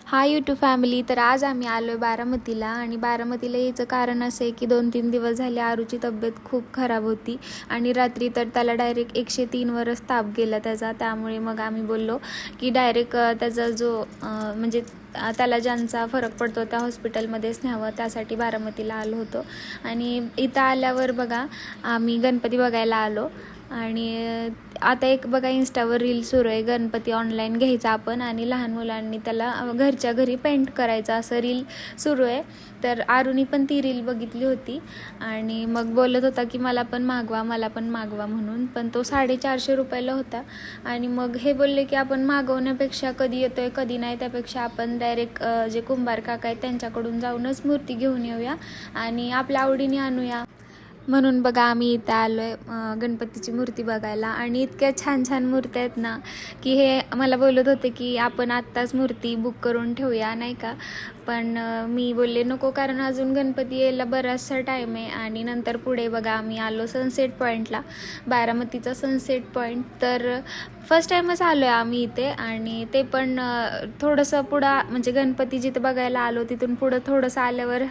Hi YouTube family. तर आज आम्ही आलो आहे बारामतीला आणि बारामतीला यायचं कारण असं आहे की 2-3 दिवस झाले आरूची तब्येत खूप खराब होती आणि रात्री तर त्याला डायरेक्ट 103वरच ताप गेला त्याचा. त्यामुळे मग आम्ही बोललो की डायरेक्ट त्याचा जो म्हणजे त्याला ज्यांचा फरक पडतो त्या हॉस्पिटलमध्येच न्यावं, त्यासाठी बारामतीला आलो होतो. आणि इथं आल्यावर बघा आम्ही गणपती बघायला आलो आणि आता एक बघा इंस्टावर रील सुरू आहे, गणपती ऑनलाईन घ्यायचा आपण आणि लहान मुलांनी त्याला घरच्या घरी पेंट करायचं असं रील सुरू आहे. तर आरूनी पण ती रील बघितली होती आणि मग बोलत होता की मला पण मागवा म्हणून, पण तो 450 रुपयाला होता. आणि मग हे बोलले की आपण मागवण्यापेक्षा कधी येतोय कधी नाही, त्यापेक्षा आपण डायरेक्ट जे कुंभार काका आहेत त्यांच्याकडून जाऊनच मूर्ती घेऊन येऊया आणि आपल्या आवडीने आणूया. म्हणून बघा आम्ही इथं आलो आहे गणपतीची मूर्ती बघायला आणि इतक्या छान छान मूर्त्या आहेत ना की हे मला बोलत होते की आपण आत्ताच मूर्ती बुक करून ठेवूया नाही का. पण मी बोलले नको, कारण अजून गणपती यायला बराचसा टाईम आहे. आणि नंतर पुढे बघा आम्ही आलो सनसेट पॉईंटला, बारामतीचा सनसेट पॉईंट. तर फर्स्ट टाईमच आलो आहे आम्ही इथे आणि ते पण थोडंसं पुढं म्हणजे गणपती जिथे बघायला आलो तिथून पुढं थोडंसं आल्यावर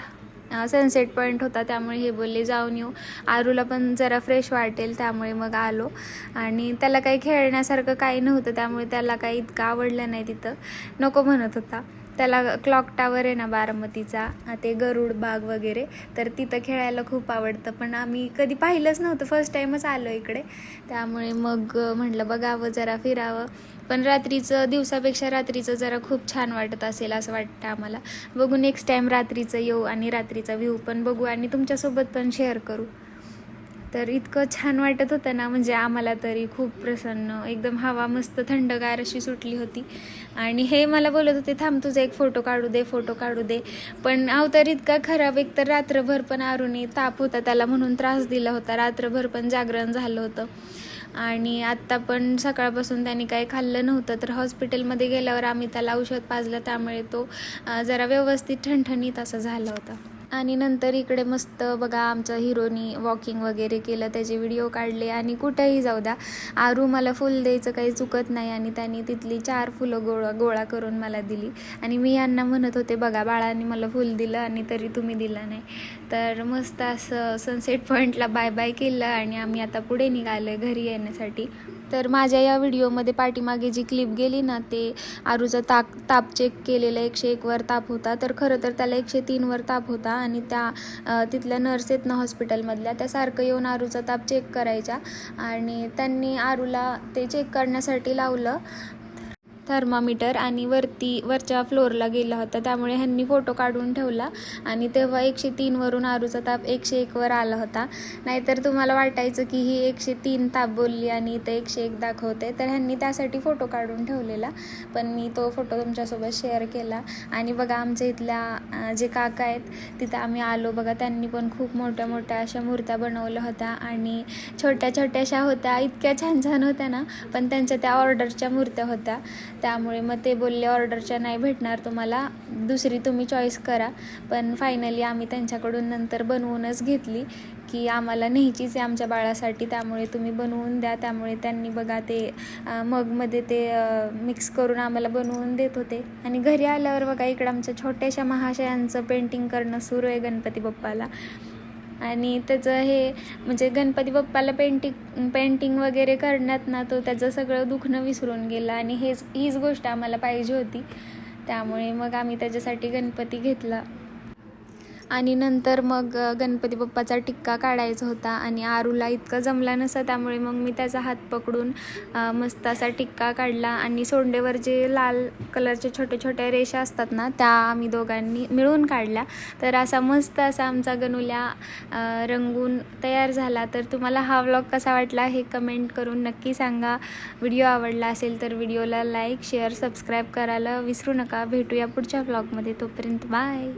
सनसेट पॉईंट होता. त्यामुळे हे बोलले जाऊन येऊ, आरूला पण जरा फ्रेश वाटेल. त्यामुळे मग आलो आणि त्याला काही खेळण्यासारखं काही नव्हतं, त्यामुळे त्याला काही इतकं आवडलं नाही, तिथं नको म्हणत होता. त्याला क्लॉक टावर आहे ना बारामतीचा, ते गरुड बाग वगैरे, तर तिथं खेळायला खूप आवडतं. पण आम्ही कधी पाहिलंच नव्हतं, फर्स्ट टाईमच आलो इकडे. त्यामुळे मग म्हटलं बघावं जरा फिरावं. पण रात्रीचं दिवसापेक्षा रात्रीचं जरा खूप छान वाटत असेल असं वाटतं आम्हाला. बघू नेक्स्ट टाईम रात्रीचं येऊ आणि रात्रीचा व्ह्यू पण बघू आणि तुमच्यासोबत पण शेअर करू. तर इतकं छान वाटत होतं ना, म्हणजे आम्हाला तरी खूप प्रसन्न, एकदम हवा मस्त थंडगार अशी सुटली होती. आणि हे मला बोलत होते थांब तुझा एक फोटो काढू दे. पण अवतार इतका खराब, एक तर रात्रभर पण आरूने ताप होता त्याला म्हणून त्रास दिला होता, रात्रभर पण जागरण झालं होतं. आणि आत्ता पण सकाळपासून त्यांनी काही खाल्लं नव्हतं. तर हॉस्पिटलमध्ये गेल्यावर आम्ही त्याला औषध पाजलं, त्यामुळे तो जरा व्यवस्थित ठणठणीत असं झाला होता. आणि नंतर इकडे मस्त बघा आमच्या हिरोनी वॉकिंग वगैरे केलं, त्याचे व्हिडिओ काढले. आणि कुठेही जाऊ द्या आरू मला फुल द्यायचं काही चुकत नाही आणि त्यांनी तिथली 4 फुलं गोळा करून मला दिली. आणि मी यांना म्हणत होते बघा बाळांनी मला फुल दिलं आणि तरी तुम्ही दिलं नाही. तर मस्त असं सनसेट पॉईंटला बाय बाय केलं आणि आम्ही आता पुढे निघालो आहे घरी येण्यासाठी. तर माझ्या या व्हिडिओमध्ये पाठीमागे जी क्लिप गेली ना, ते आरूचा ताप चेक केलेला 101वर ताप होता. तर खरं तर त्याला 103वर ताप होता आणि त्या तिथल्या नर्स आहेत ना हॉस्पिटलमधल्या, त्या सारखं येऊन आरूचा ताप चेक करायच्या आणि त्यांनी आरूला ते चेक करण्यासाठी लावलं थर्मामीटर आणि वरच्या फ्लोअरला गेला होता. त्यामुळे ह्यांनी फोटो काढून ठेवला आणि तेव्हा 103वरून आरूचा ताप 101वर आला होता. नाहीतर तुम्हाला वाटायचं की ही 103 ताप बोलली आणि इथे 101 दाखवते. तर ह्यांनी त्यासाठी फोटो काढून ठेवलेला, पण मी तो फोटो तुमच्यासोबत शेअर केला. आणि बघा आमच्या इथल्या जे काका आहेत तिथं आम्ही आलो बघा, त्यांनी पण खूप मोठ्या मोठ्या अशा मूर्त्या बनवल्या होत्या आणि छोट्या छोट्याशा होत्या, इतक्या छान छान होत्या ना. पण त्यांच्या त्या ऑर्डरच्या मूर्त्या होत्या, त्यामुळे मग ते बोलले ऑर्डरच्या नाही भेटणार तुम्हाला, दुसरी तुम्ही चॉईस करा. पण फायनली आम्ही त्यांच्याकडून नंतर बनवूनच घेतली की आम्हाला न्यायचीच आहे आमच्या बाळासाठी, त्यामुळे तुम्ही बनवून द्या. त्यामुळे त्यांनी बघा ते मगमध्ये ते मिक्स करून आम्हाला बनवून देत होते. आणि घरी आल्यावर बघा इकडं आमच्या छोट्याशा महाशयांचं पेंटिंग करणं सुरू आहे गणपती बाप्पाला. आणि त्याचं हे म्हणजे गणपती बाप्पाला पेंटिंग वगैरे करण्यात ना तो त्याचं सगळं दुखणं विसरून गेला आणि हीच गोष्ट आम्हाला पाहिजे होती. त्यामुळे मग आम्ही त्याच्यासाठी गणपती घेतला. आणि नंतर मग गणपती बाप्पाचा टिक्का काढायचा होता आणि आरूला इतका जमला नसा, त्यामुळे मग मी त्याचा हात पकडून मस्त असा टिक्का काढला. आणि सोंडेवर जे लाल कलरच्या छोट्या छोट्या रेषा असतात ना, त्या आम्ही दोघांनी मिळून काढल्या. तर असा मस्त असा आमचा गणुल्या रंगून तयार झाला. तर तुम्हाला हा व्लॉग कसा वाटला हे कमेंट करून नक्की सांगा. व्हिडिओ आवडला असेल तर व्हिडिओला लाईक शेअर सबस्क्राईब करायला विसरू नका. भेटूया पुढच्या व्लॉगमध्ये, तोपर्यंत बाय.